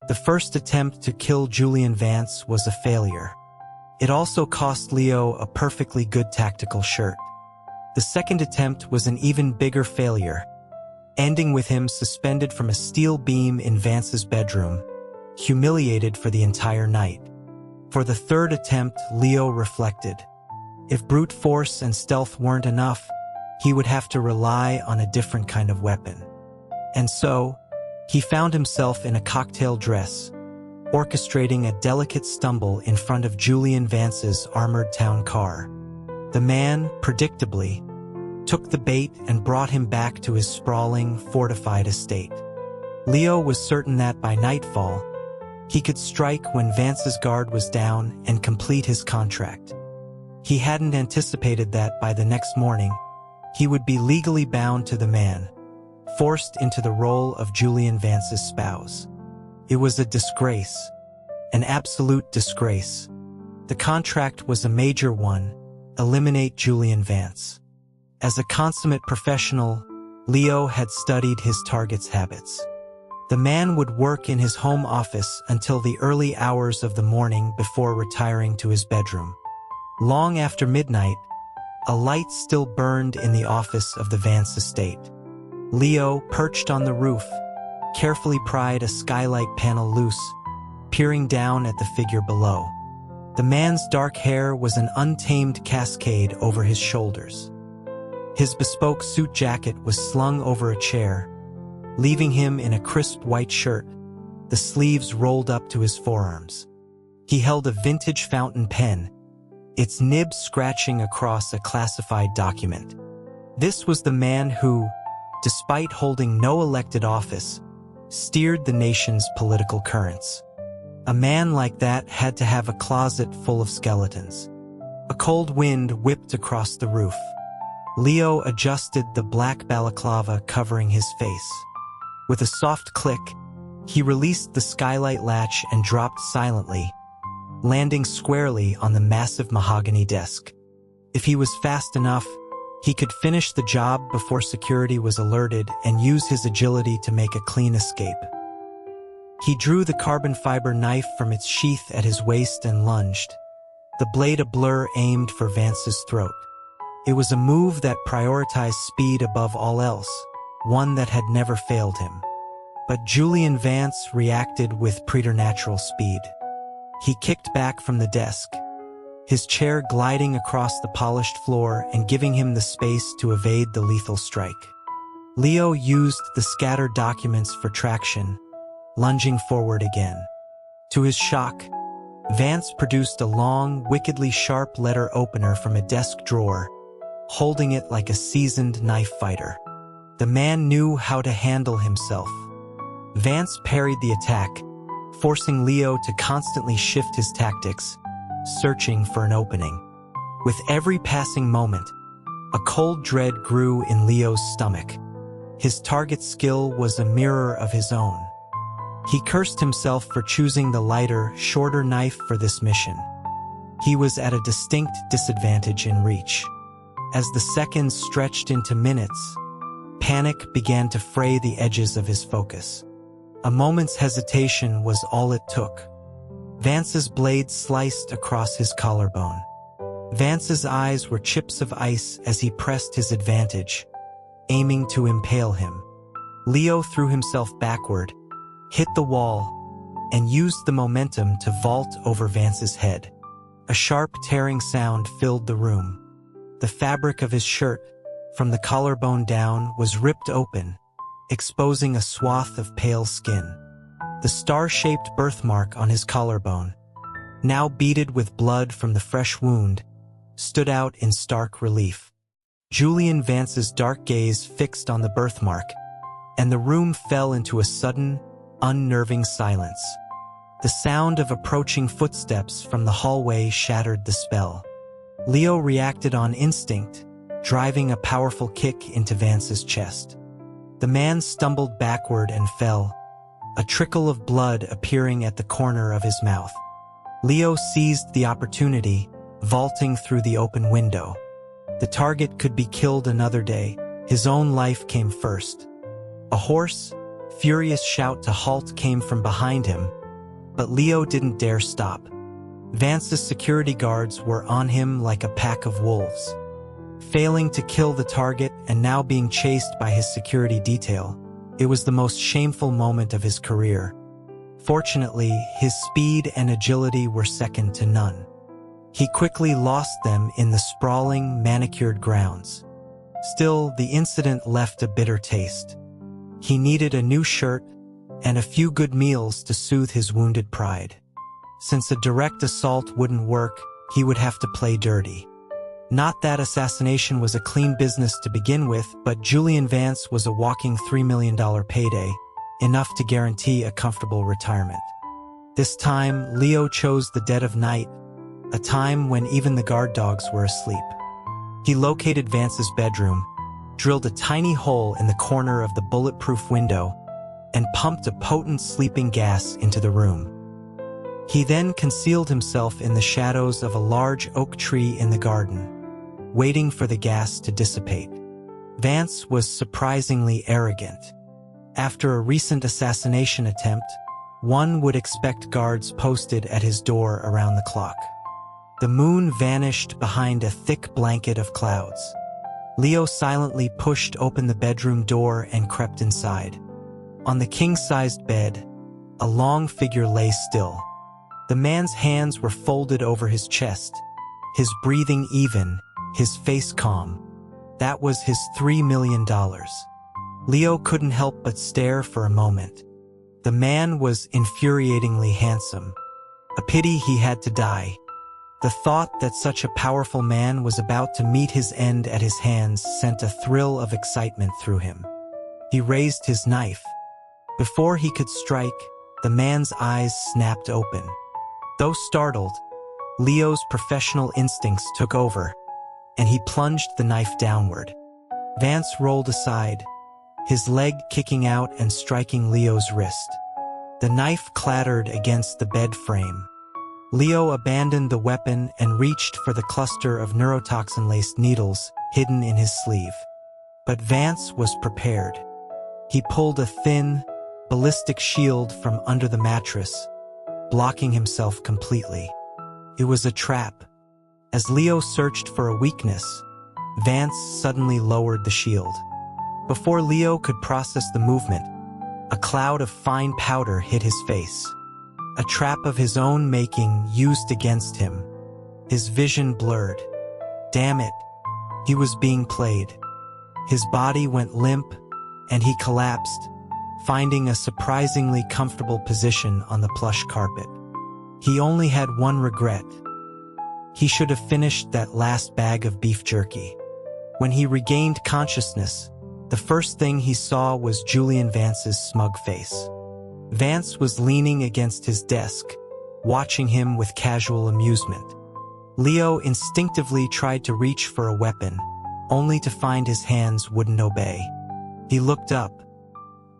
The first attempt to kill Julian Vance was a failure. It also cost Leo a perfectly good tactical shirt. The second attempt was an even bigger failure, ending with him suspended from a steel beam in Vance's bedroom, humiliated for the entire night. For the third attempt, Leo reflected. If brute force and stealth weren't enough, he would have to rely on a different kind of weapon. And so, he found himself in a cocktail dress, orchestrating a delicate stumble in front of Julian Vance's armored town car. The man, predictably, took the bait and brought him back to his sprawling, fortified estate. Leo was certain that by nightfall, he could strike when Vance's guard was down and complete his contract. He hadn't anticipated that by the next morning, he would be legally bound to the man, forced into the role of Julian Vance's spouse. It was a disgrace, an absolute disgrace. The contract was a major one: eliminate Julian Vance. As a consummate professional, Leo had studied his target's habits. The man would work in his home office until the early hours of the morning before retiring to his bedroom. Long after midnight, a light still burned in the office of the Vance estate. Leo, perched on the roof, carefully pried a skylight panel loose, peering down at the figure below. The man's dark hair was an untamed cascade over his shoulders. His bespoke suit jacket was slung over a chair, leaving him in a crisp white shirt, the sleeves rolled up to his forearms. He held a vintage fountain pen, its nib scratching across a classified document. This was the man who, despite holding no elected office, steered the nation's political currents. A man like that had to have a closet full of skeletons. A cold wind whipped across the roof. Leo adjusted the black balaclava covering his face. With a soft click, he released the skylight latch and dropped silently, landing squarely on the massive mahogany desk. If he was fast enough, he could finish the job before security was alerted and use his agility to make a clean escape. He drew the carbon fiber knife from its sheath at his waist and lunged, the blade a blur aimed for Vance's throat. It was a move that prioritized speed above all else, one that had never failed him. But Julian Vance reacted with preternatural speed. He kicked back from the desk, his chair gliding across the polished floor and giving him the space to evade the lethal strike. Leo used the scattered documents for traction, lunging forward again. To his shock, Vance produced a long, wickedly sharp letter opener from a desk drawer, holding it like a seasoned knife fighter. The man knew how to handle himself. Vance parried the attack, forcing Leo to constantly shift his tactics, searching for an opening. With every passing moment, a cold dread grew in Leo's stomach. His target's skill was a mirror of his own. He cursed himself for choosing the lighter, shorter knife for this mission. He was at a distinct disadvantage in reach. As the seconds stretched into minutes, panic began to fray the edges of his focus. A moment's hesitation was all it took. Vance's blade sliced across his collarbone. Vance's eyes were chips of ice as he pressed his advantage, aiming to impale him. Leo threw himself backward, hit the wall, and used the momentum to vault over Vance's head. A sharp tearing sound filled the room. The fabric of his shirt, from the collarbone down, was ripped open, exposing a swath of pale skin. The star-shaped birthmark on his collarbone, now beaded with blood from the fresh wound, stood out in stark relief. Julian Vance's dark gaze fixed on the birthmark, and the room fell into a sudden, unnerving silence. The sound of approaching footsteps from the hallway shattered the spell. Leo reacted on instinct, driving a powerful kick into Vance's chest. The man stumbled backward and fell, a trickle of blood appearing at the corner of his mouth. Leo seized the opportunity, vaulting through the open window. The target could be killed another day. His own life came first. A hoarse, furious shout to halt came from behind him, but Leo didn't dare stop. Vance's security guards were on him like a pack of wolves. Failing to kill the target and now being chased by his security detail, it was the most shameful moment of his career. Fortunately, his speed and agility were second to none. He quickly lost them in the sprawling, manicured grounds. Still, the incident left a bitter taste. He needed a new shirt and a few good meals to soothe his wounded pride. Since a direct assault wouldn't work, he would have to play dirty. Not that assassination was a clean business to begin with, but Julian Vance was a walking $3 million payday, enough to guarantee a comfortable retirement. This time, Leo chose the dead of night, a time when even the guard dogs were asleep. He located Vance's bedroom, drilled a tiny hole in the corner of the bulletproof window, and pumped a potent sleeping gas into the room. He then concealed himself in the shadows of a large oak tree in the garden, waiting for the gas to dissipate. Vance was surprisingly arrogant. After a recent assassination attempt, one would expect guards posted at his door around the clock. The moon vanished behind a thick blanket of clouds. Leo silently pushed open the bedroom door and crept inside. On the king-sized bed, a long figure lay still. The man's hands were folded over his chest, his breathing even, his face calm. That was his $3 million. Leo couldn't help but stare for a moment. The man was infuriatingly handsome. A pity he had to die. The thought that such a powerful man was about to meet his end at his hands sent a thrill of excitement through him. He raised his knife. Before he could strike, the man's eyes snapped open. Though startled, Leo's professional instincts took over, and he plunged the knife downward. Vance rolled aside, his leg kicking out and striking Leo's wrist. The knife clattered against the bed frame. Leo abandoned the weapon and reached for the cluster of neurotoxin-laced needles hidden in his sleeve. But Vance was prepared. He pulled a thin, ballistic shield from under the mattress, blocking himself completely. It was a trap. As Leo searched for a weakness, Vance suddenly lowered the shield. Before Leo could process the movement, a cloud of fine powder hit his face. A trap of his own making used against him. His vision blurred. Damn it, he was being played. His body went limp, and he collapsed, finding a surprisingly comfortable position on the plush carpet. He only had one regret. He should have finished that last bag of beef jerky. When he regained consciousness, the first thing he saw was Julian Vance's smug face. Vance was leaning against his desk, watching him with casual amusement. Leo instinctively tried to reach for a weapon, only to find his hands wouldn't obey. He looked up.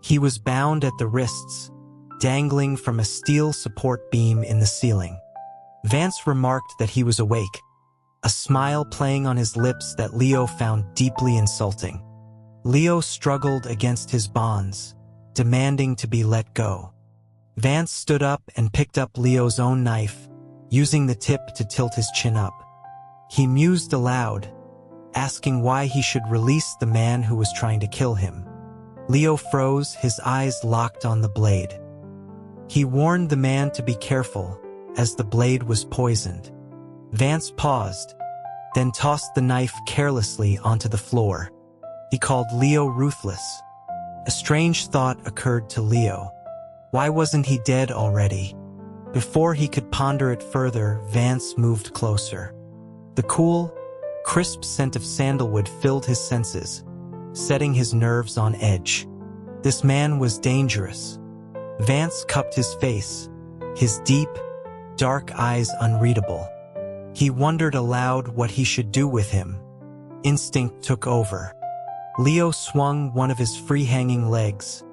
He was bound at the wrists, dangling from a steel support beam in the ceiling. Vance remarked that he was awake, a smile playing on his lips that Leo found deeply insulting. Leo struggled against his bonds, demanding to be let go. Vance stood up and picked up Leo's own knife, using the tip to tilt his chin up. He mused aloud, asking why he should release the man who was trying to kill him. Leo froze, his eyes locked on the blade. He warned the man to be careful, as the blade was poisoned. Vance paused, then tossed the knife carelessly onto the floor. He called Leo ruthless. A strange thought occurred to Leo. Why wasn't he dead already? Before he could ponder it further, Vance moved closer. The cool, crisp scent of sandalwood filled his senses, setting his nerves on edge. This man was dangerous. Vance cupped his face, his deep, dark eyes unreadable. He wondered aloud what he should do with him. Instinct took over. Leo swung one of his free-hanging legs,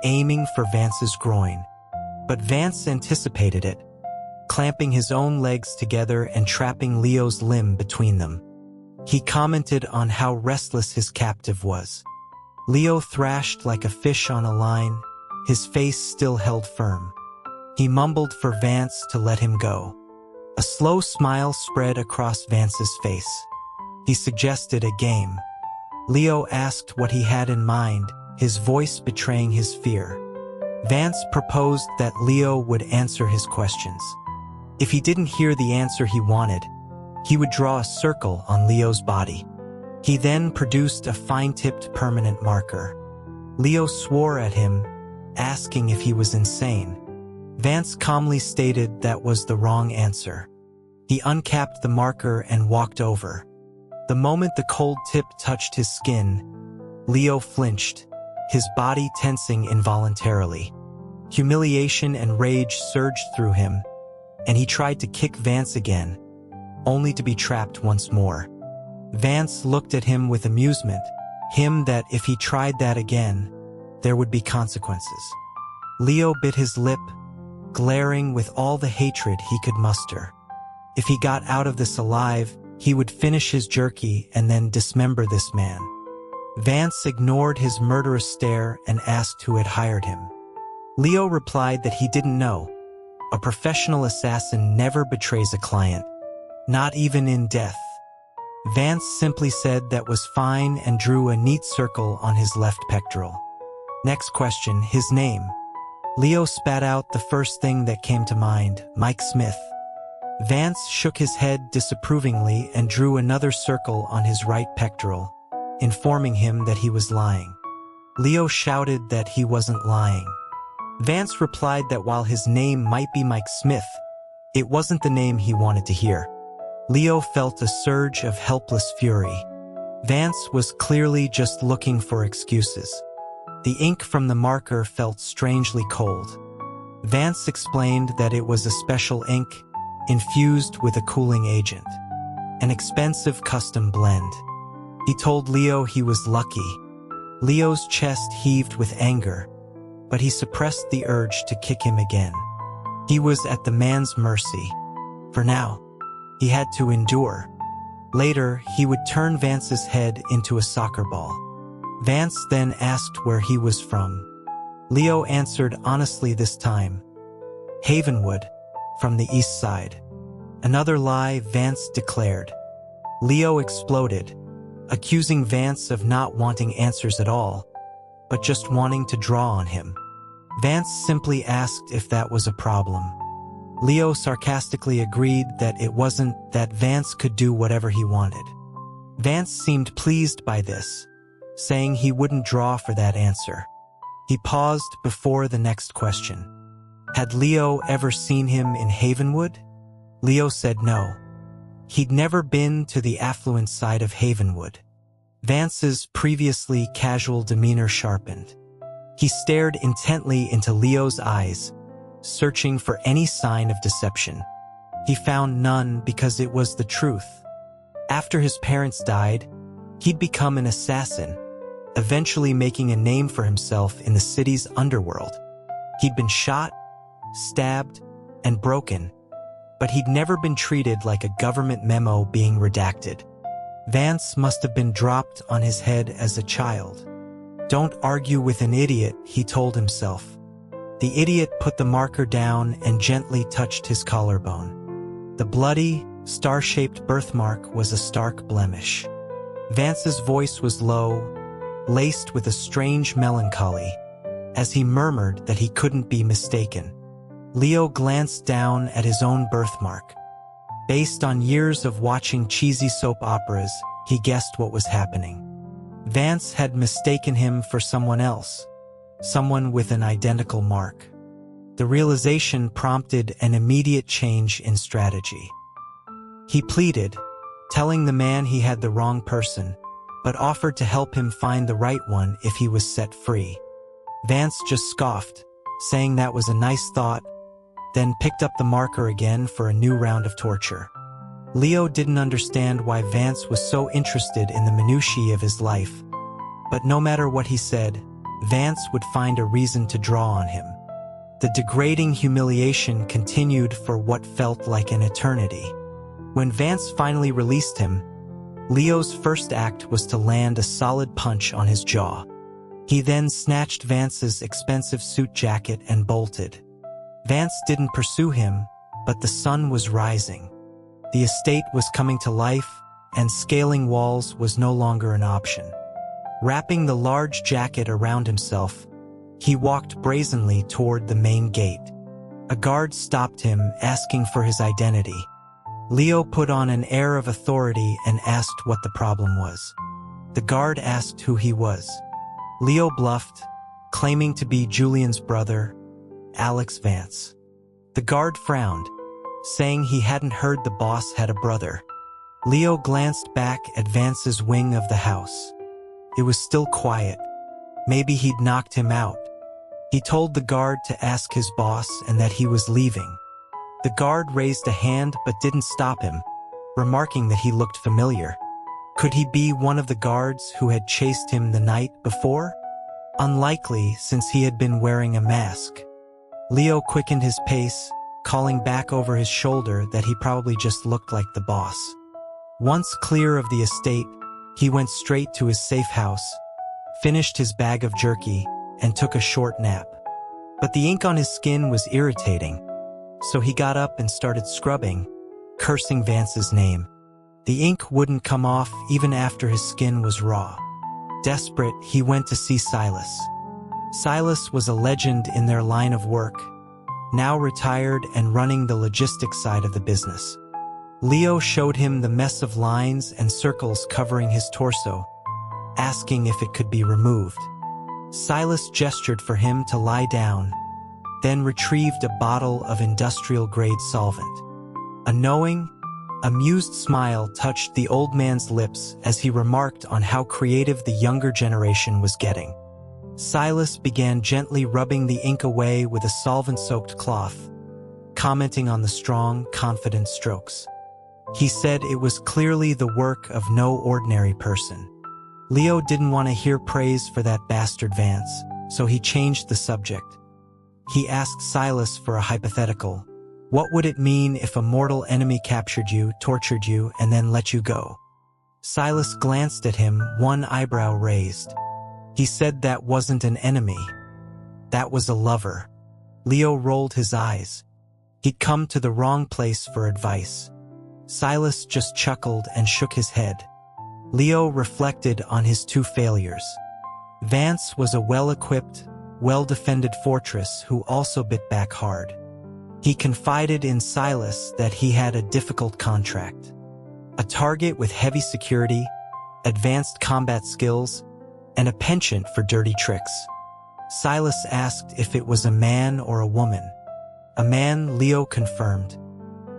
aiming for Vance's groin. But Vance anticipated it, clamping his own legs together and trapping Leo's limb between them. He commented on how restless his captive was. Leo thrashed like a fish on a line, his face still held firm. He mumbled for Vance to let him go. A slow smile spread across Vance's face. He suggested a game. Leo asked what he had in mind, his voice betraying his fear. Vance proposed that Leo would answer his questions. If he didn't hear the answer he wanted, he would draw a circle on Leo's body. He then produced a fine-tipped permanent marker. Leo swore at him, asking if he was insane. Vance calmly stated that was the wrong answer. He uncapped the marker and walked over. The moment the cold tip touched his skin, Leo flinched, his body tensing involuntarily. Humiliation and rage surged through him, and he tried to kick Vance again, only to be trapped once more. Vance looked at him with amusement, him that if he tried that again, there would be consequences. Leo bit his lip, glaring with all the hatred he could muster. If he got out of this alive, he would finish his jerky and then dismember this man. Vance ignored his murderous stare and asked who had hired him. Leo replied that he didn't know. A professional assassin never betrays a client, not even in death. Vance simply said that was fine and drew a neat circle on his left pectoral. Next question, his name. Leo spat out the first thing that came to mind, Mike Smith. Vance shook his head disapprovingly and drew another circle on his right pectoral, informing him that he was lying. Leo shouted that he wasn't lying. Vance replied that while his name might be Mike Smith, it wasn't the name he wanted to hear. Leo felt a surge of helpless fury. Vance was clearly just looking for excuses. The ink from the marker felt strangely cold. Vance explained that it was a special ink, infused with a cooling agent. An expensive custom blend. He told Leo he was lucky. Leo's chest heaved with anger, but he suppressed the urge to kick him again. He was at the man's mercy. For now, he had to endure. Later, he would turn Vance's head into a soccer ball. Vance then asked where he was from. Leo answered honestly this time. Havenwood, from the east side. Another lie, Vance declared. Leo exploded, accusing Vance of not wanting answers at all, but just wanting to draw on him. Vance simply asked if that was a problem. Leo sarcastically agreed that it wasn't, that Vance could do whatever he wanted. Vance seemed pleased by this, saying he wouldn't draw for that answer. He paused before the next question. Had Leo ever seen him in Havenwood? Leo said no. He'd never been to the affluent side of Havenwood. Vance's previously casual demeanor sharpened. He stared intently into Leo's eyes, searching for any sign of deception. He found none because it was the truth. After his parents died, he'd become an assassin, eventually making a name for himself in the city's underworld. He'd been shot, stabbed, and broken, but he'd never been treated like a government memo being redacted. Vance must have been dropped on his head as a child. Don't argue with an idiot, he told himself. The idiot put the marker down and gently touched his collarbone. The bloody, star-shaped birthmark was a stark blemish. Vance's voice was low, laced with a strange melancholy, as he murmured that he couldn't be mistaken. Leo glanced down at his own birthmark. Based on years of watching cheesy soap operas, he guessed what was happening. Vance had mistaken him for someone else, someone with an identical mark. The realization prompted an immediate change in strategy. He pleaded, telling the man he had the wrong person, but offered to help him find the right one if he was set free. Vance just scoffed, saying that was a nice thought, then picked up the marker again for a new round of torture. Leo didn't understand why Vance was so interested in the minutiae of his life, but no matter what he said, Vance would find a reason to draw on him. The degrading humiliation continued for what felt like an eternity. When Vance finally released him, Leo's first act was to land a solid punch on his jaw. He then snatched Vance's expensive suit jacket and bolted. Vance didn't pursue him, but the sun was rising. The estate was coming to life, and scaling walls was no longer an option. Wrapping the large jacket around himself, he walked brazenly toward the main gate. A guard stopped him, asking for his identity. Leo put on an air of authority and asked what the problem was. The guard asked who he was. Leo bluffed, claiming to be Julian's brother, Alex Vance. The guard frowned, saying he hadn't heard the boss had a brother. Leo glanced back at Vance's wing of the house. It was still quiet. Maybe he'd knocked him out. He told the guard to ask his boss and that he was leaving. The guard raised a hand but didn't stop him, remarking that he looked familiar. Could he be one of the guards who had chased him the night before? Unlikely, since he had been wearing a mask. Leo quickened his pace, calling back over his shoulder that he probably just looked like the boss. Once clear of the estate, he went straight to his safe house, finished his bag of jerky, and took a short nap. But the ink on his skin was irritating, so he got up and started scrubbing, cursing Vance's name. The ink wouldn't come off even after his skin was raw. Desperate, he went to see Silas. Silas was a legend in their line of work, now retired and running the logistics side of the business. Leo showed him the mess of lines and circles covering his torso, asking if it could be removed. Silas gestured for him to lie down, then retrieved a bottle of industrial-grade solvent. A knowing, amused smile touched the old man's lips as he remarked on how creative the younger generation was getting. Silas began gently rubbing the ink away with a solvent-soaked cloth, commenting on the strong, confident strokes. He said it was clearly the work of no ordinary person. Leo didn't want to hear praise for that bastard Vance, so he changed the subject. He asked Silas for a hypothetical. What would it mean if a mortal enemy captured you, tortured you, and then let you go? Silas glanced at him, one eyebrow raised. He said that wasn't an enemy. That was a lover. Leo rolled his eyes. He'd come to the wrong place for advice. Silas just chuckled and shook his head. Leo reflected on his two failures. Vance was a well-equipped, well-defended fortress who also bit back hard. He confided in Silas that he had a difficult contract. A target with heavy security, advanced combat skills, and a penchant for dirty tricks. Silas asked if it was a man or a woman. A man, Leo confirmed.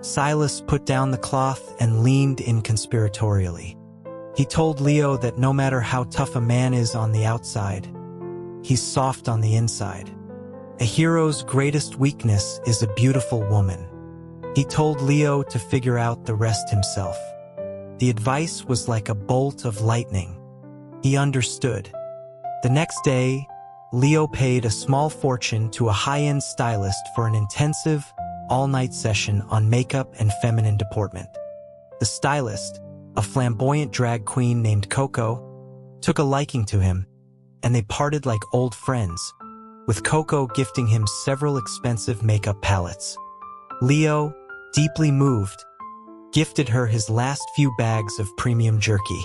Silas put down the cloth and leaned in conspiratorially. He told Leo that no matter how tough a man is on the outside, he's soft on the inside. A hero's greatest weakness is a beautiful woman. He told Leo to figure out the rest himself. The advice was like a bolt of lightning. He understood. The next day, Leo paid a small fortune to a high-end stylist for an intensive, all-night session on makeup and feminine deportment. The stylist, a flamboyant drag queen named Coco, took a liking to him, and they parted like old friends, with Coco gifting him several expensive makeup palettes. Leo, deeply moved, gifted her his last few bags of premium jerky.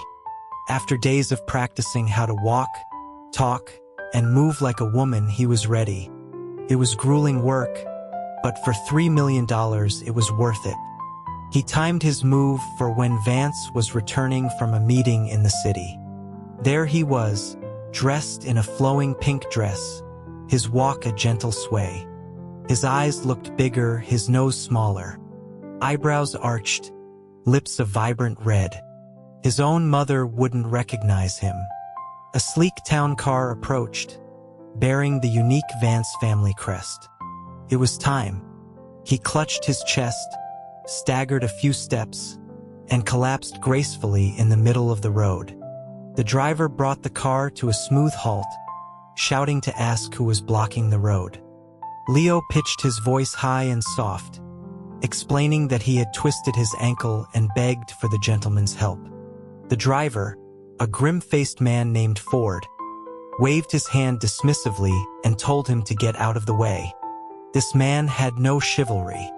After days of practicing how to walk, talk, and move like a woman, he was ready. It was grueling work, but for $3 million, it was worth it. He timed his move for when Vance was returning from a meeting in the city. There he was, dressed in a flowing pink dress, his walk a gentle sway. His eyes looked bigger, his nose smaller. Eyebrows arched, lips a vibrant red. His own mother wouldn't recognize him. A sleek town car approached, bearing the unique Vance family crest. It was time. He clutched his chest, staggered a few steps, and collapsed gracefully in the middle of the road. The driver brought the car to a smooth halt, shouting to ask who was blocking the road. Leo pitched his voice high and soft, explaining that he had twisted his ankle and begged for the gentleman's help. The driver, a grim-faced man named Ford, waved his hand dismissively, and told him to get out of the way. This man had no chivalry.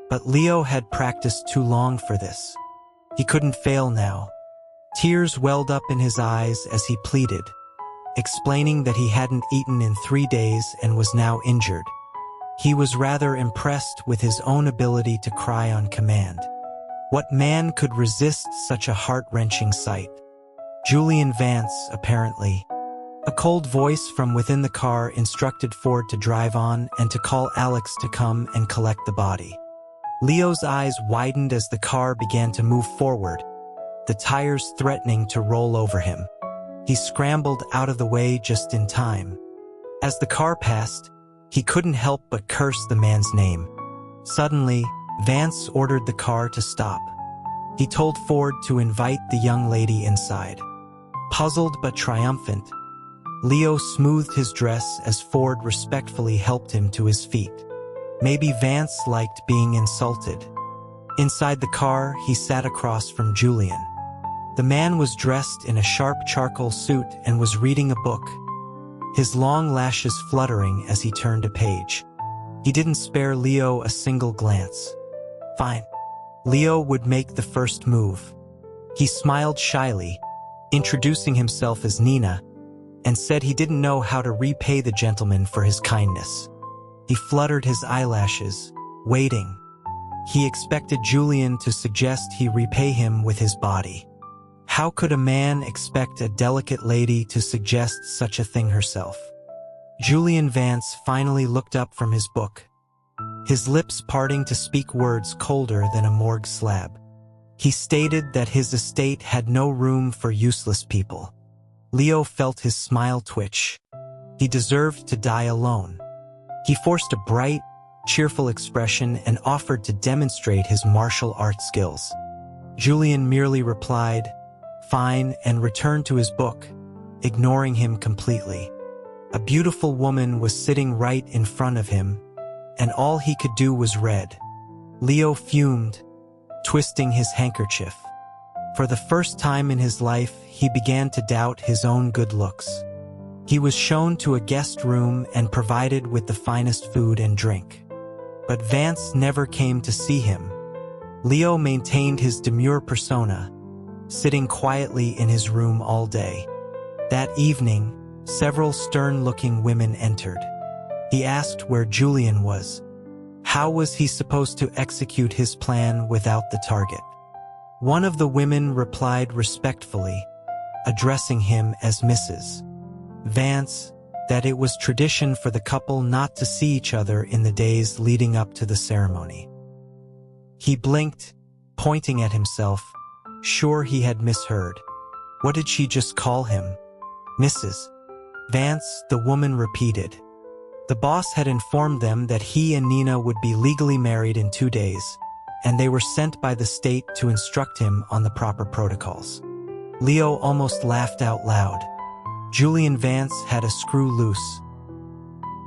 But Leo had practiced too long for this. He couldn't fail now. Tears welled up in his eyes as he pleaded, explaining that he hadn't eaten in 3 days and was now injured. He was rather impressed with his own ability to cry on command. What man could resist such a heart-wrenching sight? Julian Vance, apparently. A cold voice from within the car instructed Ford to drive on and to call Alex to come and collect the body. Leo's eyes widened as the car began to move forward, the tires threatening to roll over him. He scrambled out of the way just in time. As the car passed, he couldn't help but curse the man's name. Suddenly, Vance ordered the car to stop. He told Ford to invite the young lady inside. Puzzled but triumphant, Leo smoothed his dress as Ford respectfully helped him to his feet. Maybe Vance liked being insulted. Inside the car, he sat across from Julian. The man was dressed in a sharp charcoal suit and was reading a book, his long lashes fluttering as he turned a page. He didn't spare Leo a single glance. Fine. Leo would make the first move. He smiled shyly, introducing himself as Nina, and said he didn't know how to repay the gentleman for his kindness. He fluttered his eyelashes, waiting. He expected Julian to suggest he repay him with his body. How could a man expect a delicate lady to suggest such a thing herself? Julian Vance finally looked up from his book, his lips parting to speak words colder than a morgue slab. He stated that his estate had no room for useless people. Leo felt his smile twitch. He deserved to die alone. He forced a bright, cheerful expression and offered to demonstrate his martial arts skills. Julian merely replied, "Fine," and returned to his book, ignoring him completely. A beautiful woman was sitting right in front of him, and all he could do was read. Leo fumed, twisting his handkerchief. For the first time in his life, he began to doubt his own good looks. He was shown to a guest room and provided with the finest food and drink. But Vance never came to see him. Leo maintained his demure persona, sitting quietly in his room all day. That evening, several stern-looking women entered. He asked where Julian was. How was he supposed to execute his plan without the target? One of the women replied respectfully, addressing him as Mrs. Vance, that it was tradition for the couple not to see each other in the days leading up to the ceremony. He blinked, pointing at himself, sure he had misheard. What did she just call him? Mrs. Vance, the woman repeated. The boss had informed them that he and Nina would be legally married in 2 days, and they were sent by the state to instruct him on the proper protocols. Leo almost laughed out loud. Julian Vance had a screw loose.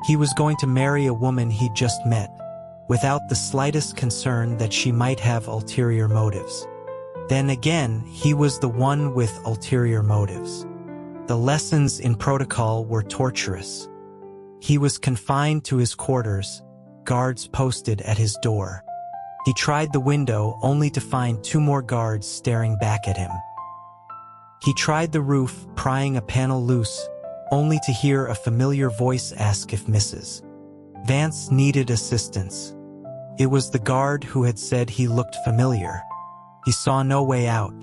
He was going to marry a woman he'd just met, without the slightest concern that she might have ulterior motives. Then again, he was the one with ulterior motives. The lessons in protocol were torturous. He was confined to his quarters, guards posted at his door. He tried the window only to find 2 more guards staring back at him. He tried the roof, prying a panel loose, only to hear a familiar voice ask if Mrs. Vance needed assistance. It was the guard who had said he looked familiar. He saw no way out.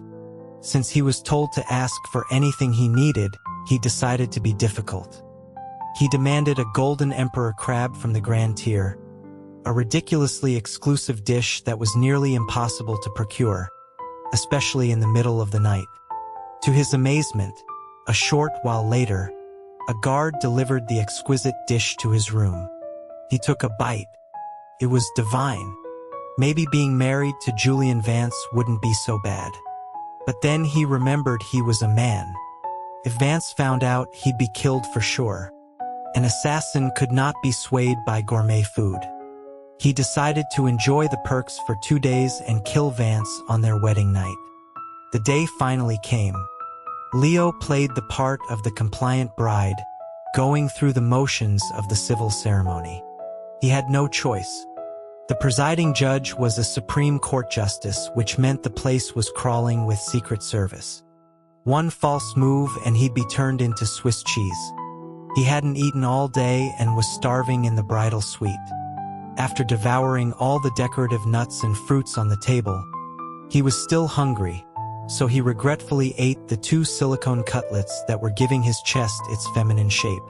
Since he was told to ask for anything he needed, he decided to be difficult. He demanded a golden emperor crab from the Grand Tier, a ridiculously exclusive dish that was nearly impossible to procure, especially in the middle of the night. To his amazement, a short while later, a guard delivered the exquisite dish to his room. He took a bite. It was divine. Maybe being married to Julian Vance wouldn't be so bad. But then he remembered he was a man. If Vance found out, he'd be killed for sure. An assassin could not be swayed by gourmet food. He decided to enjoy the perks for 2 days and kill Vance on their wedding night. The day finally came. Leo played the part of the compliant bride, going through the motions of the civil ceremony. He had no choice. The presiding judge was a Supreme Court justice, which meant the place was crawling with Secret Service. One false move and he'd be turned into Swiss cheese. He hadn't eaten all day and was starving in the bridal suite. After devouring all the decorative nuts and fruits on the table, he was still hungry, so he regretfully ate the 2 silicone cutlets that were giving his chest its feminine shape.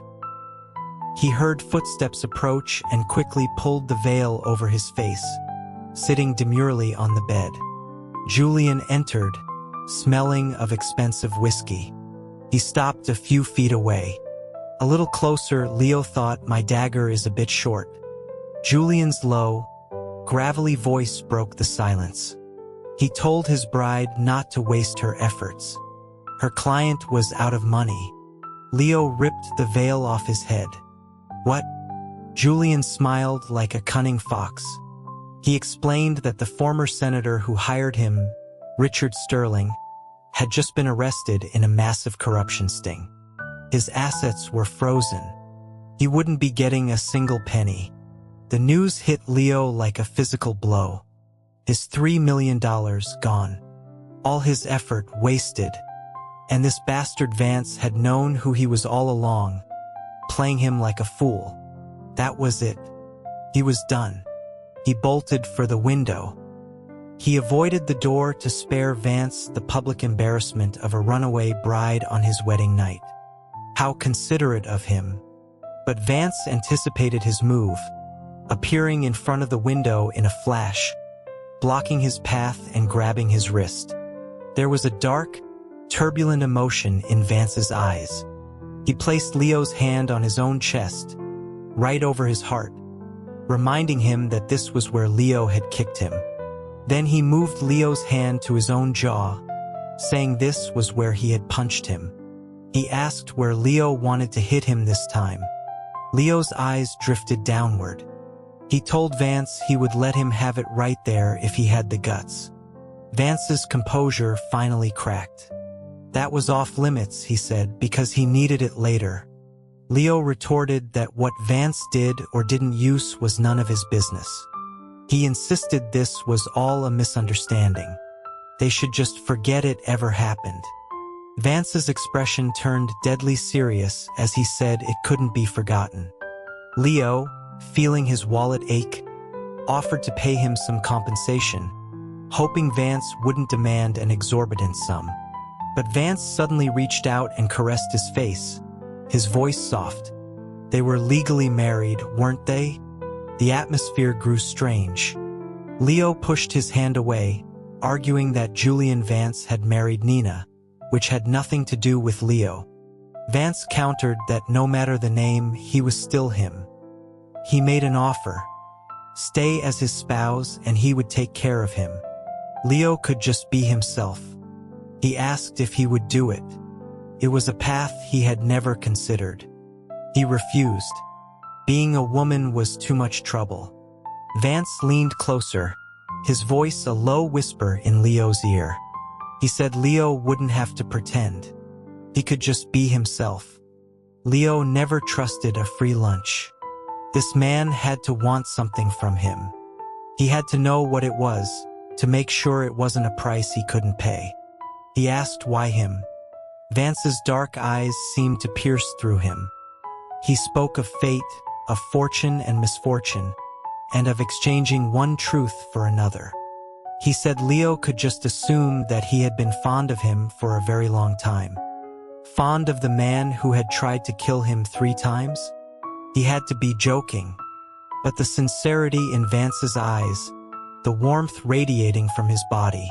He heard footsteps approach and quickly pulled the veil over his face, sitting demurely on the bed. Julian entered, smelling of expensive whiskey. He stopped a few feet away. A little closer, Leo thought, "My dagger is a bit short." Julian's low, gravelly voice broke the silence. He told his bride not to waste her efforts. Her client was out of money. Leo ripped the veil off his head. "What?" Julian smiled like a cunning fox. He explained that the former senator who hired him, Richard Sterling, had just been arrested in a massive corruption sting. His assets were frozen. He wouldn't be getting a single penny. The news hit Leo like a physical blow. His $3 million gone. All his effort wasted. And this bastard Vance had known who he was all along, playing him like a fool. That was it. He was done. He bolted for the window. He avoided the door to spare Vance the public embarrassment of a runaway bride on his wedding night. How considerate of him. But Vance anticipated his move, appearing in front of the window in a flash, blocking his path and grabbing his wrist. There was a dark, turbulent emotion in Vance's eyes. He placed Leo's hand on his own chest, right over his heart, reminding him that this was where Leo had kicked him. Then he moved Leo's hand to his own jaw, saying this was where he had punched him. He asked where Leo wanted to hit him this time. Leo's eyes drifted downward. He told Vance he would let him have it right there if he had the guts. Vance's composure finally cracked. That was off limits, he said, because he needed it later. Leo retorted that what Vance did or didn't use was none of his business. He insisted this was all a misunderstanding. They should just forget it ever happened. Vance's expression turned deadly serious as he said it couldn't be forgotten. Leo, feeling his wallet ache, offered to pay him some compensation, hoping Vance wouldn't demand an exorbitant sum. But Vance suddenly reached out and caressed his face, his voice soft. They were legally married, weren't they? The atmosphere grew strange. Leo pushed his hand away, arguing that Julian Vance had married Nina, which had nothing to do with Leo. Vance countered that no matter the name, he was still him. He made an offer. Stay as his spouse and he would take care of him. Leo could just be himself. He asked if he would do it. It was a path he had never considered. He refused. Being a woman was too much trouble. Vance leaned closer, his voice a low whisper in Leo's ear. He said Leo wouldn't have to pretend. He could just be himself. Leo never trusted a free lunch. This man had to want something from him. He had to know what it was, to make sure it wasn't a price he couldn't pay. He asked why him. Vance's dark eyes seemed to pierce through him. He spoke of fate, of fortune and misfortune, and of exchanging one truth for another. He said Leo could just assume that he had been fond of him for a very long time. Fond of the man who had tried to kill him 3 times? He had to be joking. But the sincerity in Vance's eyes, the warmth radiating from his body,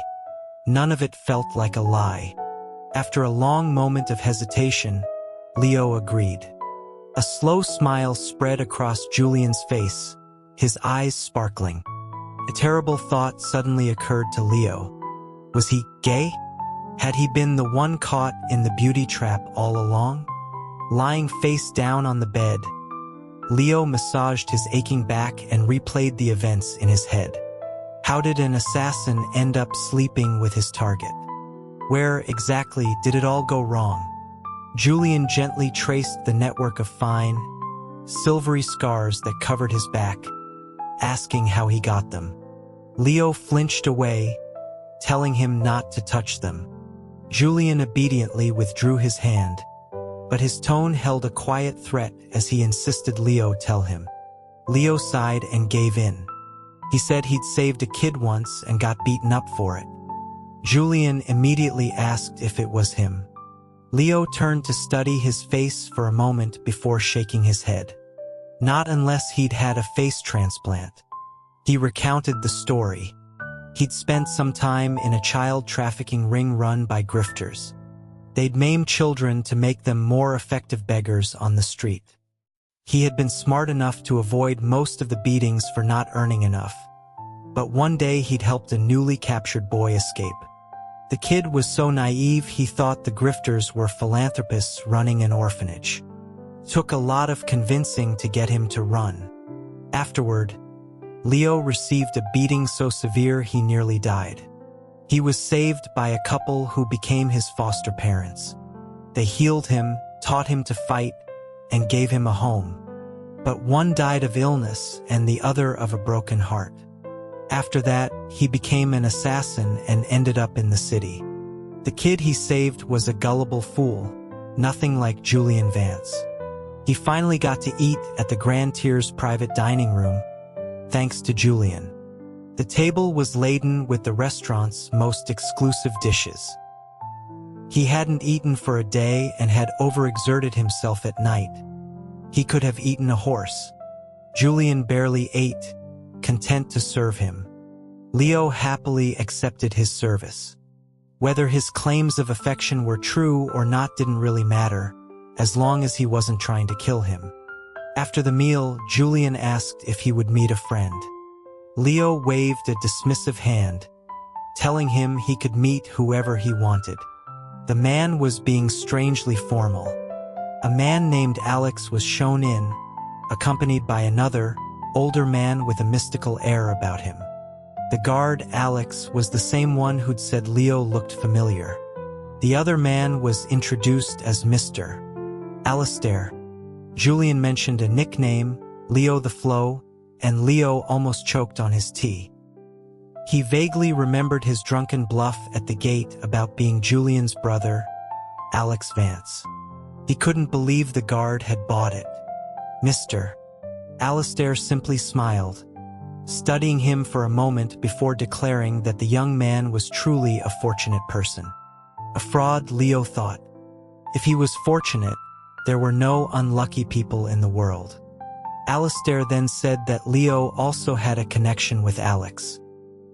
none of it felt like a lie. After a long moment of hesitation, Leo agreed. A slow smile spread across Julian's face, his eyes sparkling. A terrible thought suddenly occurred to Leo. Was he gay? Had he been the one caught in the beauty trap all along? Lying face down on the bed, Leo massaged his aching back and replayed the events in his head. How did an assassin end up sleeping with his target? Where exactly did it all go wrong? Julian gently traced the network of fine, silvery scars that covered his back, asking how he got them. Leo flinched away, telling him not to touch them. Julian obediently withdrew his hand, but his tone held a quiet threat as he insisted Leo tell him. Leo sighed and gave in. He said he'd saved a kid once and got beaten up for it. Julian immediately asked if it was him. Leo turned to study his face for a moment before shaking his head. Not unless he'd had a face transplant. He recounted the story. He'd spent some time in a child trafficking ring run by grifters. They'd maim children to make them more effective beggars on the street. He had been smart enough to avoid most of the beatings for not earning enough. But one day he'd helped a newly captured boy escape. The kid was so naive he thought the grifters were philanthropists running an orphanage. Took a lot of convincing to get him to run. Afterward, Leo received a beating so severe he nearly died. He was saved by a couple who became his foster parents. They healed him, taught him to fight, and gave him a home. But one died of illness and the other of a broken heart. After that, he became an assassin and ended up in the city. The kid he saved was a gullible fool, nothing like Julian Vance. He finally got to eat at the Grand Tier's private dining room, thanks to Julian. The table was laden with the restaurant's most exclusive dishes. He hadn't eaten for a day and had overexerted himself at night. He could have eaten a horse. Julian barely ate, content to serve him. Leo happily accepted his service. Whether his claims of affection were true or not didn't really matter, as long as he wasn't trying to kill him. After the meal, Julian asked if he would meet a friend. Leo waved a dismissive hand, telling him he could meet whoever he wanted. The man was being strangely formal. A man named Alex was shown in, accompanied by another, older man with a mystical air about him. The guard, Alex, was the same one who'd said Leo looked familiar. The other man was introduced as Mr. Alistair. Julian mentioned a nickname, Leo the Flow, and Leo almost choked on his tea. He vaguely remembered his drunken bluff at the gate about being Julian's brother, Alex Vance. He couldn't believe the guard had bought it. Mr. Alistair simply smiled, studying him for a moment before declaring that the young man was truly a fortunate person. A fraud, Leo thought. If he was fortunate, there were no unlucky people in the world. Alistair then said that Leo also had a connection with Alex.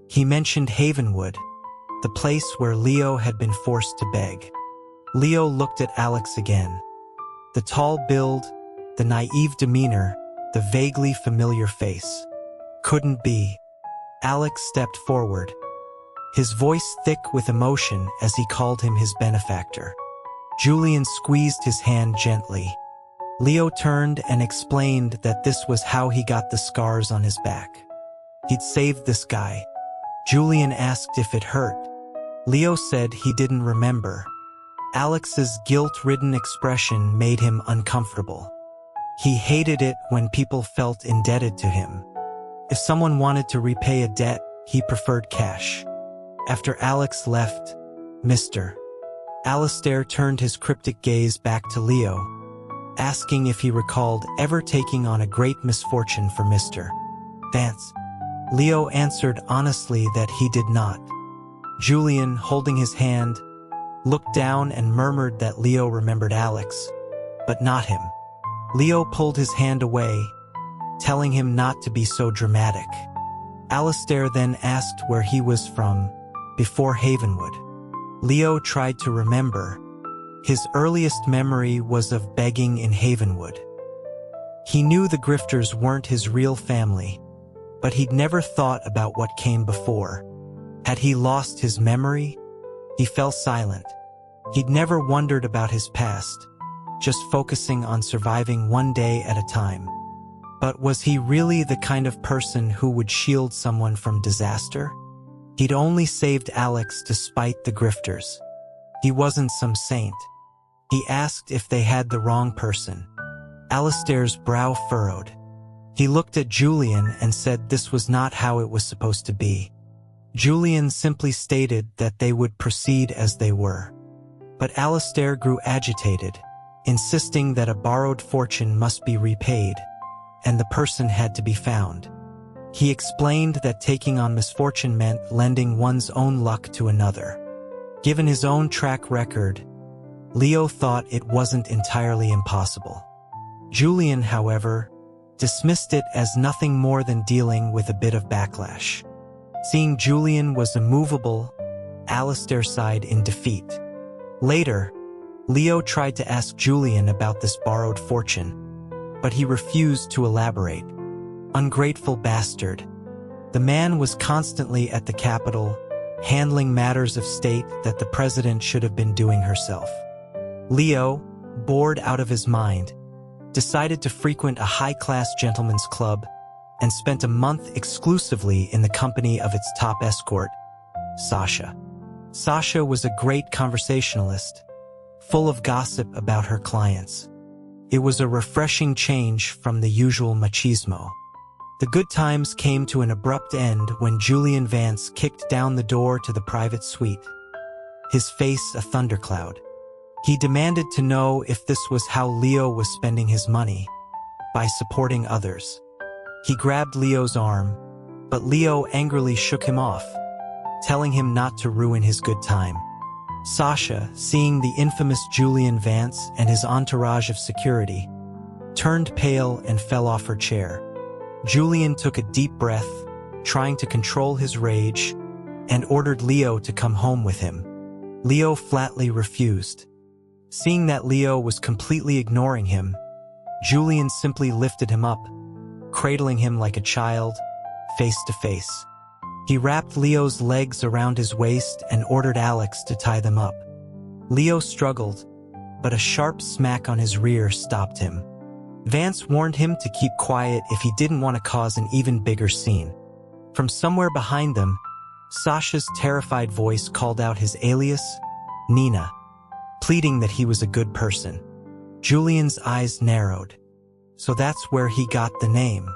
He mentioned Havenwood, the place where Leo had been forced to beg. Leo looked at Alex again. The tall build, the naive demeanor, the vaguely familiar face. Couldn't be. Alex stepped forward, his voice thick with emotion as he called him his benefactor. Julian squeezed his hand gently. Leo turned and explained that this was how he got the scars on his back. He'd saved this guy. Julian asked if it hurt. Leo said he didn't remember. Alex's guilt-ridden expression made him uncomfortable. He hated it when people felt indebted to him. If someone wanted to repay a debt, he preferred cash. After Alex left, Mr. Alistair turned his cryptic gaze back to Leo, asking if he recalled ever taking on a great misfortune for Mr. Vance. Leo answered honestly that he did not. Julian, holding his hand, looked down and murmured that Leo remembered Alex, but not him. Leo pulled his hand away, telling him not to be so dramatic. Alistair then asked where he was from before Havenwood. Leo tried to remember. His earliest memory was of begging in Havenwood. He knew the grifters weren't his real family, but he'd never thought about what came before. Had he lost his memory? He fell silent. He'd never wondered about his past, just focusing on surviving one day at a time. But was he really the kind of person who would shield someone from disaster? He'd only saved Alex to spite the grifters. He wasn't some saint. He asked if they had the wrong person. Alistair's brow furrowed. He looked at Julian and said this was not how it was supposed to be. Julian simply stated that they would proceed as they were. But Alistair grew agitated, insisting that a borrowed fortune must be repaid, and the person had to be found. He explained that taking on misfortune meant lending one's own luck to another. Given his own track record, Leo thought it wasn't entirely impossible. Julian, however, dismissed it as nothing more than dealing with a bit of backlash. Seeing Julian was immovable, Alistair sighed in defeat. Later, Leo tried to ask Julian about this borrowed fortune, but he refused to elaborate. Ungrateful bastard. The man was constantly at the capital, handling matters of state that the president should have been doing herself. Leo, bored out of his mind, decided to frequent a high-class gentleman's club and spent a month exclusively in the company of its top escort, Sasha. Sasha was a great conversationalist, full of gossip about her clients. It was a refreshing change from the usual machismo. The good times came to an abrupt end when Julian Vance kicked down the door to the private suite, his face a thundercloud. He demanded to know if this was how Leo was spending his money, by supporting others. He grabbed Leo's arm, but Leo angrily shook him off, telling him not to ruin his good time. Sasha, seeing the infamous Julian Vance and his entourage of security, turned pale and fell off her chair. Julian took a deep breath, trying to control his rage, and ordered Leo to come home with him. Leo flatly refused. Seeing that Leo was completely ignoring him, Julian simply lifted him up, cradling him like a child, face to face. He wrapped Leo's legs around his waist and ordered Alex to tie them up. Leo struggled, but a sharp smack on his rear stopped him. Vance warned him to keep quiet if he didn't want to cause an even bigger scene. From somewhere behind them, Sasha's terrified voice called out his alias, Nina, pleading that he was a good person. Julian's eyes narrowed. So that's where he got the name.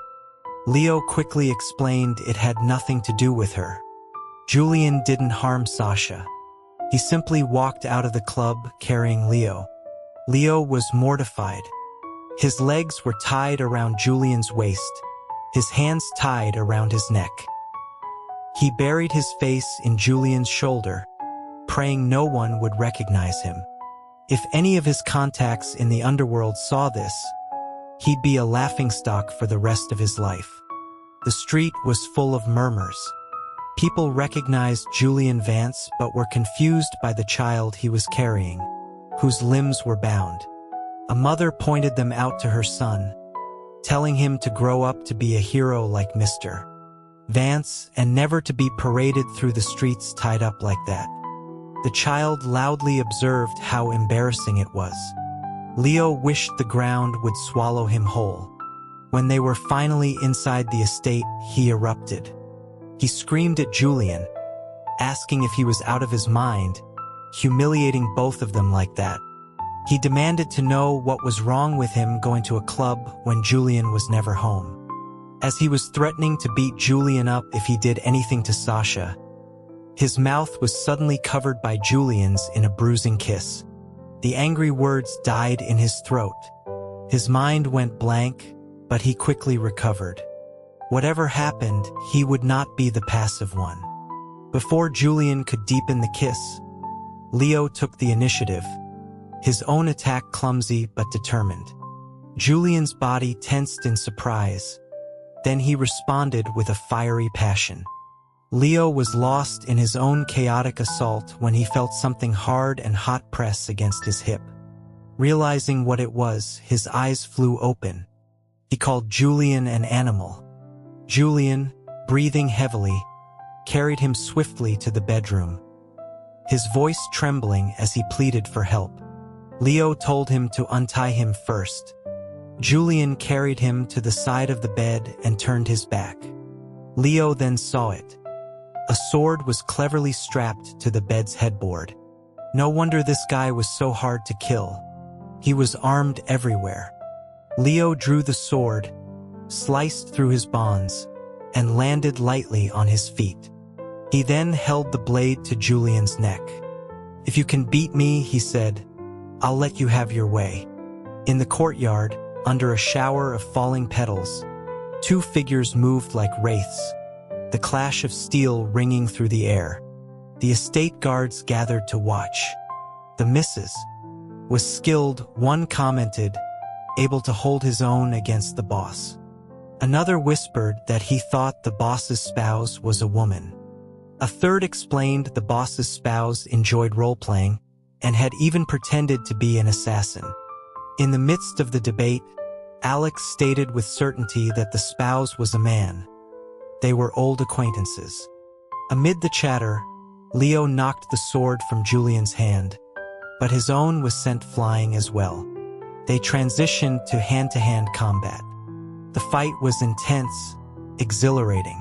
Leo quickly explained it had nothing to do with her. Julian didn't harm Sasha. He simply walked out of the club carrying Leo. Leo was mortified. His legs were tied around Julian's waist, his hands tied around his neck. He buried his face in Julian's shoulder, praying no one would recognize him. If any of his contacts in the underworld saw this, he'd be a laughingstock for the rest of his life. The street was full of murmurs. People recognized Julian Vance but were confused by the child he was carrying, whose limbs were bound. A mother pointed them out to her son, telling him to grow up to be a hero like Mr. Vance and never to be paraded through the streets tied up like that. The child loudly observed how embarrassing it was. Leo wished the ground would swallow him whole. When they were finally inside the estate, he erupted. He screamed at Julian, asking if he was out of his mind, humiliating both of them like that. He demanded to know what was wrong with him going to a club when Julian was never home. As he was threatening to beat Julian up if he did anything to Sasha, his mouth was suddenly covered by Julian's in a bruising kiss. The angry words died in his throat. His mind went blank, but he quickly recovered. Whatever happened, he would not be the passive one. Before Julian could deepen the kiss, Leo took the initiative, his own attack clumsy but determined. Julian's body tensed in surprise. Then he responded with a fiery passion. Leo was lost in his own chaotic assault when he felt something hard and hot press against his hip. Realizing what it was, his eyes flew open. He called Julian an animal. Julian, breathing heavily, carried him swiftly to the bedroom, his voice trembling as he pleaded for help. Leo told him to untie him first. Julian carried him to the side of the bed and turned his back. Leo then saw it. A sword was cleverly strapped to the bed's headboard. No wonder this guy was so hard to kill. He was armed everywhere. Leo drew the sword, sliced through his bonds, and landed lightly on his feet. He then held the blade to Julian's neck. "If you can beat me," he said, "I'll let you have your way." In the courtyard, under a shower of falling petals, two figures moved like wraiths, the clash of steel ringing through the air. The estate guards gathered to watch. "The missus was skilled," one commented, able to hold his own against the boss. Another whispered that he thought the boss's spouse was a woman. A third explained the boss's spouse enjoyed role-playing and had even pretended to be an assassin. In the midst of the debate, Alex stated with certainty that the spouse was a man. They were old acquaintances. Amid the chatter, Leo knocked the sword from Julian's hand, but his own was sent flying as well. They transitioned to hand-to-hand combat. The fight was intense, exhilarating.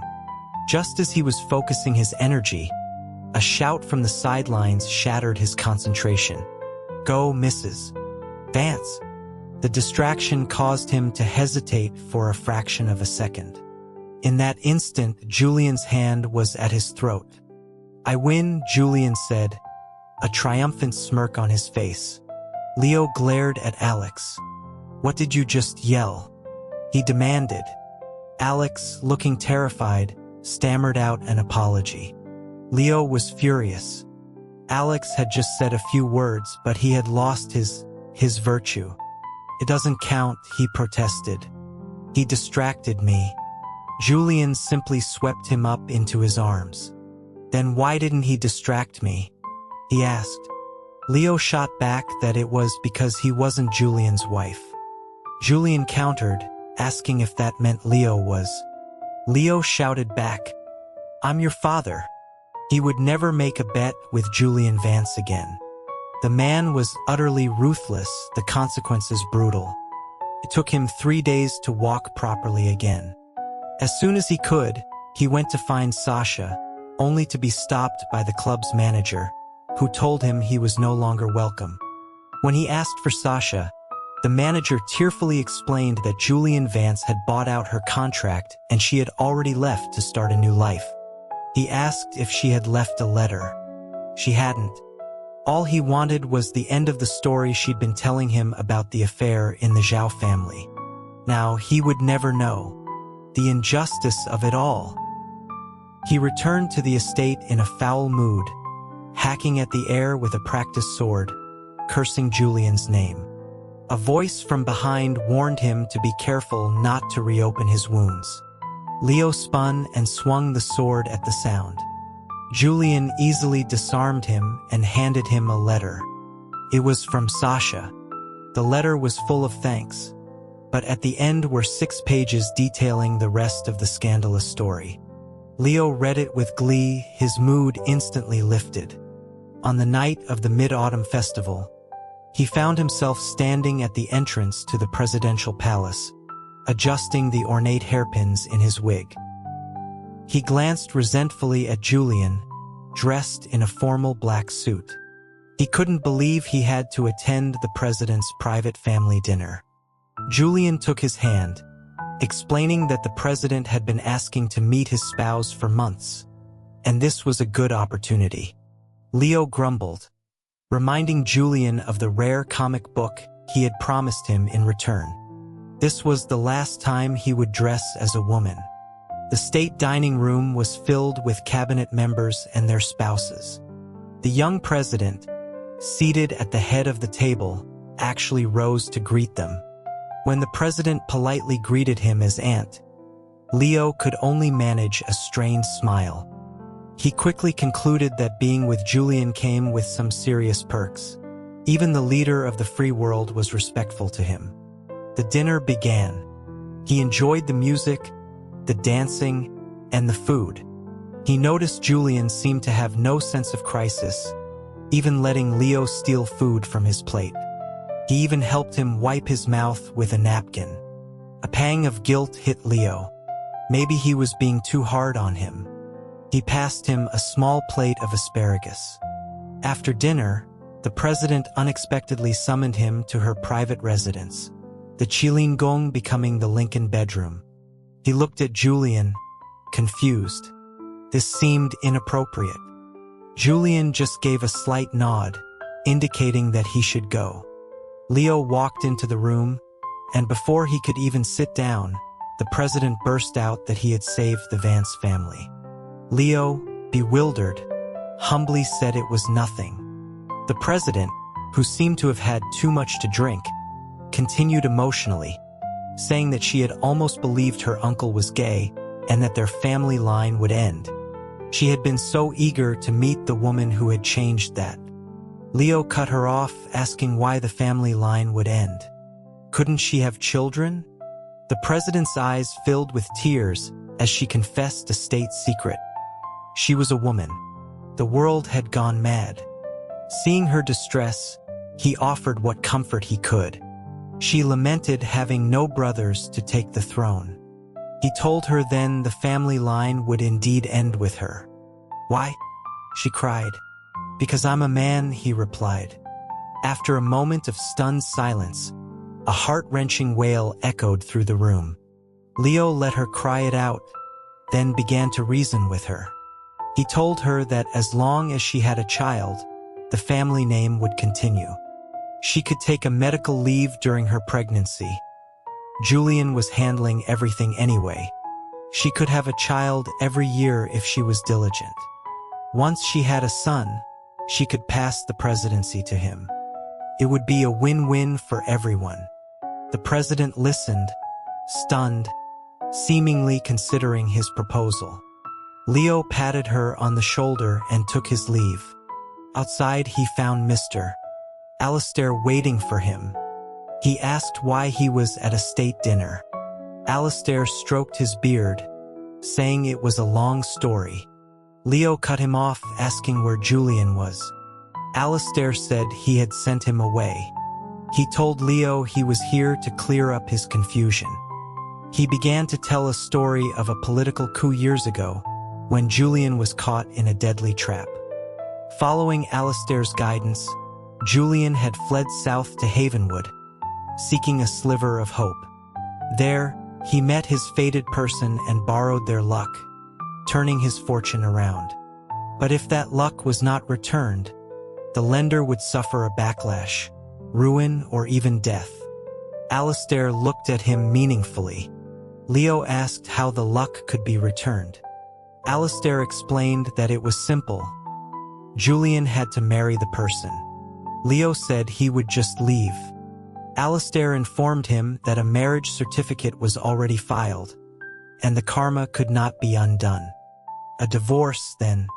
Just as he was focusing his energy, a shout from the sidelines shattered his concentration. "Go, Mrs. Vance!" The distraction caused him to hesitate for a fraction of a second. In that instant, Julian's hand was at his throat. "I win," Julian said, a triumphant smirk on his face. Leo glared at Alex. "What did you just yell?" he demanded. Alex, looking terrified, stammered out an apology. Leo was furious. Alex had just said a few words, but he had lost his virtue. "It doesn't count," he protested. "He distracted me." Julian simply swept him up into his arms. "Then why didn't he distract me?" he asked. Leo shot back that it was because he wasn't Julian's wife. Julian countered, asking if that meant Leo was. Leo shouted back, "I'm your father." He would never make a bet with Julian Vance again. The man was utterly ruthless, the consequences brutal. It took him 3 days to walk properly again. As soon as he could, he went to find Sasha, only to be stopped by the club's manager, who told him he was no longer welcome. When he asked for Sasha, the manager tearfully explained that Julian Vance had bought out her contract and she had already left to start a new life. He asked if she had left a letter. She hadn't. All he wanted was the end of the story she'd been telling him about the affair in the Zhao family. Now he would never know the injustice of it all. He returned to the estate in a foul mood, hacking at the air with a practiced sword, cursing Julian's name. A voice from behind warned him to be careful not to reopen his wounds. Leo spun and swung the sword at the sound. Julian easily disarmed him and handed him a letter. It was from Sasha. The letter was full of thanks, but at the end were 6 pages detailing the rest of the scandalous story. Leo read it with glee, his mood instantly lifted. On the night of the Mid-Autumn Festival, he found himself standing at the entrance to the presidential palace, adjusting the ornate hairpins in his wig. He glanced resentfully at Julian, dressed in a formal black suit. He couldn't believe he had to attend the president's private family dinner. Julian took his hand, explaining that the president had been asking to meet his spouse for months, and this was a good opportunity. Leo grumbled, reminding Julian of the rare comic book he had promised him in return. This was the last time he would dress as a woman. The state dining room was filled with cabinet members and their spouses. The young president, seated at the head of the table, actually rose to greet them. When the president politely greeted him as aunt, Leo could only manage a strained smile. He quickly concluded that being with Julian came with some serious perks. Even the leader of the free world was respectful to him. The dinner began. He enjoyed the music, the dancing, and the food. He noticed Julian seemed to have no sense of crisis, even letting Leo steal food from his plate. He even helped him wipe his mouth with a napkin. A pang of guilt hit Leo. Maybe he was being too hard on him. He passed him a small plate of asparagus. After dinner, The president unexpectedly summoned him to her private residence, the Chilingong becoming the Lincoln bedroom. He looked at Julian, confused. This seemed inappropriate. Julian just gave a slight nod, indicating that he should go. Leo walked into the room, and before he could even sit down, the president burst out that he had saved the Vance family. Leo, bewildered, humbly said it was nothing. The president, who seemed to have had too much to drink, continued emotionally, saying that she had almost believed her uncle was gay and that their family line would end. She had been so eager to meet the woman who had changed that. Leo cut her off, asking why the family line would end. Couldn't she have children? The president's eyes filled with tears as she confessed a state secret. She was a woman. The world had gone mad. Seeing her distress, he offered what comfort he could. She lamented having no brothers to take the throne. He told her then the family line would indeed end with her. "Why?" she cried. "Because I'm a man," he replied. After a moment of stunned silence, a heart-wrenching wail echoed through the room. Leo let her cry it out, then began to reason with her. He told her that as long as she had a child, the family name would continue. She could take a medical leave during her pregnancy. Julian was handling everything anyway. She could have a child every year if she was diligent. Once she had a son, she could pass the presidency to him. It would be a win-win for everyone. The president listened, stunned, seemingly considering his proposal. Leo patted her on the shoulder and took his leave. Outside, he found Mr. Alistair waiting for him. He asked why he was at a state dinner. Alistair stroked his beard, saying it was a long story. Leo cut him off, asking where Julian was. Alistair said he had sent him away. He told Leo he was here to clear up his confusion. He began to tell a story of a political coup years ago, when Julian was caught in a deadly trap. Following Alistair's guidance, Julian had fled south to Havenwood, seeking a sliver of hope. There, he met his fated person and borrowed their luck, turning his fortune around. But if that luck was not returned, the lender would suffer a backlash, ruin, or even death. Alistair looked at him meaningfully. Leo asked how the luck could be returned. Alistair explained that it was simple. Julian had to marry the person. Leo said he would just leave. Alistair informed him that a marriage certificate was already filed, and the karma could not be undone. A divorce, then?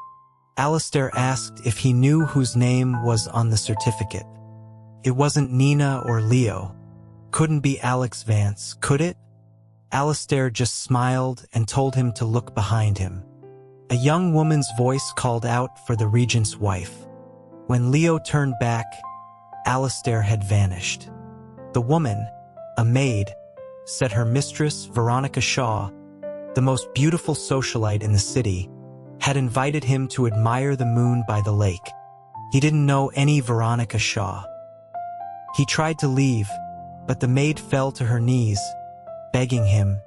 Alistair asked if he knew whose name was on the certificate. It wasn't Nina or Leo. Couldn't be Alex Vance, could it? Alistair just smiled and told him to look behind him. A young woman's voice called out for the regent's wife. When Leo turned back, Alistair had vanished. The woman, a maid, said her mistress, Veronica Shaw, the most beautiful socialite in the city, had invited him to admire the moon by the lake. He didn't know any Veronica Shaw. He tried to leave, but the maid fell to her knees, begging him,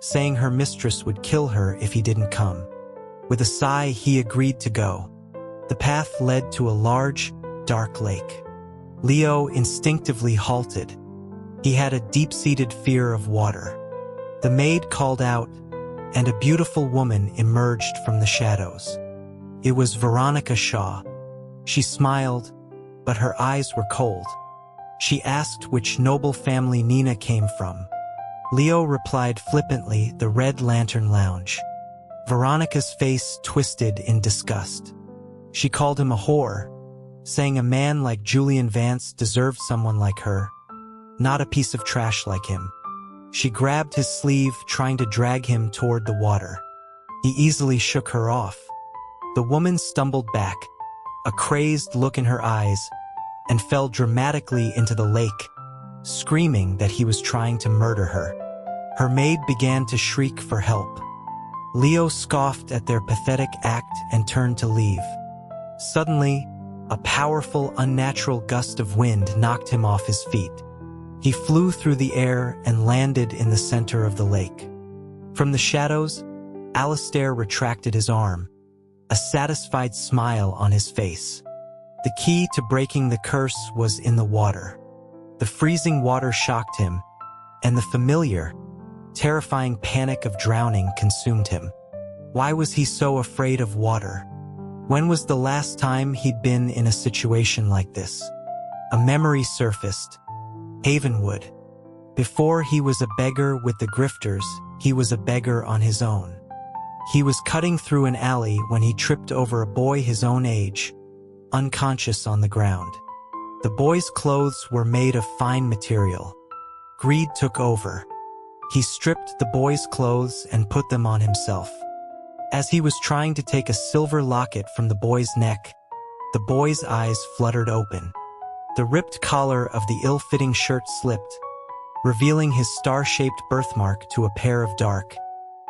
saying her mistress would kill her if he didn't come. With a sigh, he agreed to go. The path led to a large, dark lake. Leo instinctively halted. He had a deep-seated fear of water. The maid called out, and a beautiful woman emerged from the shadows. It was Veronica Shaw. She smiled, but her eyes were cold. She asked which noble family Nina came from. Leo replied flippantly, the Red Lantern Lounge. Veronica's face twisted in disgust. She called him a whore, saying a man like Julian Vance deserved someone like her, not a piece of trash like him. She grabbed his sleeve, trying to drag him toward the water. He easily shook her off. The woman stumbled back, a crazed look in her eyes, and fell dramatically into the lake, screaming that he was trying to murder her. Her maid began to shriek for help. Leo scoffed at their pathetic act and turned to leave. Suddenly, A powerful, unnatural gust of wind knocked him off his feet. He flew through the air and landed in the center of the lake. From the shadows, Alistair retracted his arm, a satisfied smile on his face. The key to breaking the curse was in the water. The freezing water shocked him, and the familiar, terrifying panic of drowning consumed him. Why was he so afraid of water? When was the last time he'd been in a situation like this? A memory surfaced. Havenwood. Before he was a beggar with the grifters, he was a beggar on his own. He was cutting through an alley when he tripped over a boy his own age, unconscious on the ground. The boy's clothes were made of fine material. Greed took over. He stripped the boy's clothes and put them on himself. As he was trying to take a silver locket from the boy's neck, the boy's eyes fluttered open. The ripped collar of the ill-fitting shirt slipped, revealing his star-shaped birthmark to a pair of dark,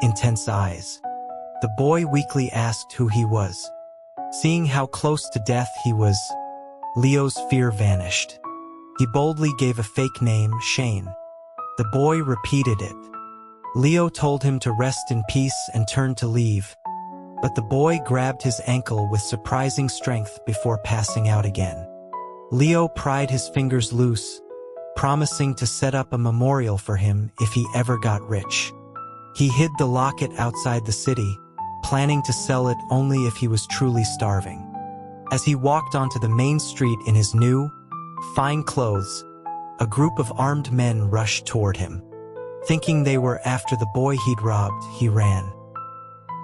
intense eyes. The boy weakly asked who he was. Seeing how close to death he was, Leo's fear vanished. He boldly gave a fake name, Shane. The boy repeated it. Leo told him to rest in peace and turned to leave, but the boy grabbed his ankle with surprising strength before passing out again. Leo pried his fingers loose, promising to set up a memorial for him if he ever got rich. He hid the locket outside the city, planning to sell it only if he was truly starving. As he walked onto the main street in his new, fine clothes, a group of armed men rushed toward him. Thinking they were after the boy he'd robbed, he ran.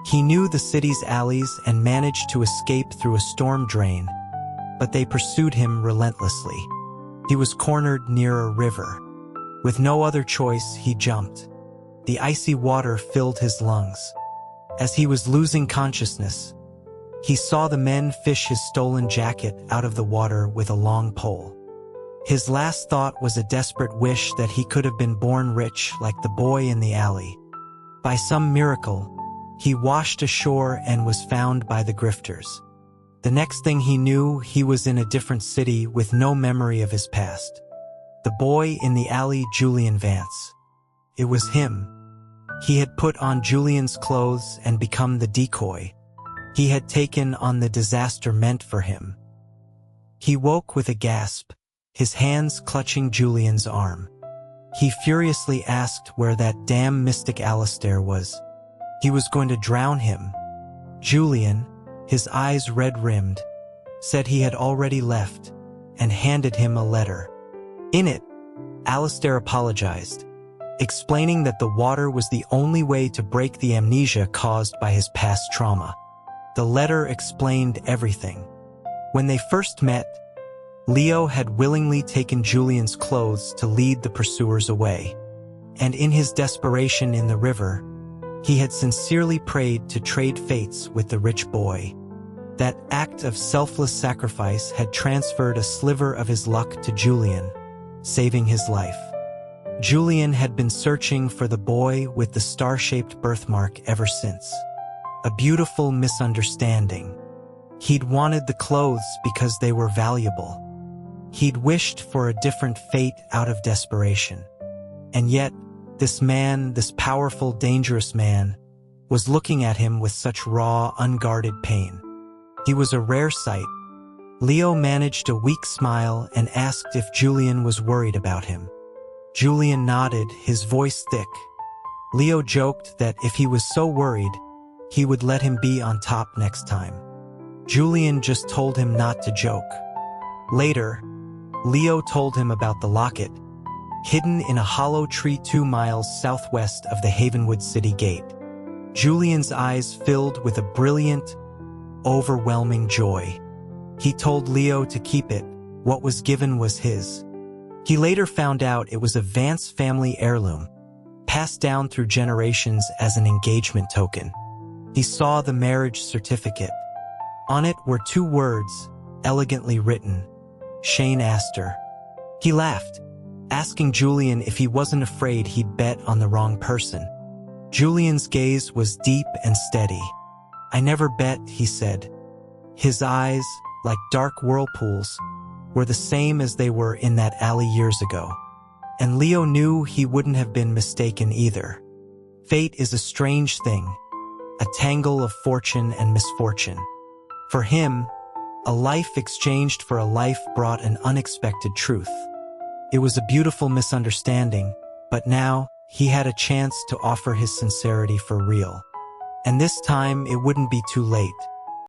He knew the city's alleys and managed to escape through a storm drain, but they pursued him relentlessly. He was cornered near a river. With no other choice, he jumped. The icy water filled his lungs. As he was losing consciousness, he saw the men fish his stolen jacket out of the water with a long pole. His last thought was a desperate wish that he could have been born rich like the boy in the alley. By some miracle, he washed ashore and was found by the grifters. The next thing he knew, he was in a different city with no memory of his past. The boy in the alley, Julian Vance. It was him. He had put on Julian's clothes and become the decoy. He had taken on the disaster meant for him. He woke with a gasp, his hands clutching Julian's arm. He furiously asked where that damn mystic Alistair was. He was going to drown him. Julian, his eyes red-rimmed, said he had already left and handed him a letter. In it, Alistair apologized, explaining that the water was the only way to break the amnesia caused by his past trauma. The letter explained everything. When they first met, Leo had willingly taken Julian's clothes to lead the pursuers away, and in his desperation in the river, he had sincerely prayed to trade fates with the rich boy. That act of selfless sacrifice had transferred a sliver of his luck to Julian, saving his life. Julian had been searching for the boy with the star-shaped birthmark ever since. A beautiful misunderstanding. He'd wanted the clothes because they were valuable. He'd wished for a different fate out of desperation. And yet, this man, this powerful, dangerous man, was looking at him with such raw, unguarded pain. He was a rare sight. Leo managed a weak smile and asked if Julian was worried about him. Julian nodded, his voice thick. Leo joked that if he was so worried, he would let him be on top next time. Julian just told him not to joke. Later, Leo told him about the locket, hidden in a hollow tree 2 miles southwest of the Havenwood city gate. Julian's eyes filled with a brilliant, overwhelming joy. He told Leo to keep it. What was given was his. He later found out it was a Vance family heirloom, passed down through generations as an engagement token. He saw the marriage certificate. On it were 2 words, elegantly written, Shane Astor. He laughed, asking Julian if he wasn't afraid he'd bet on the wrong person. Julian's gaze was deep and steady. I never bet, he said. His eyes, like dark whirlpools, were the same as they were in that alley years ago. And Leo knew he wouldn't have been mistaken either. Fate is a strange thing, a tangle of fortune and misfortune. For him, a life exchanged for a life brought an unexpected truth. It was a beautiful misunderstanding, but now he had a chance to offer his sincerity for real. And this time it wouldn't be too late.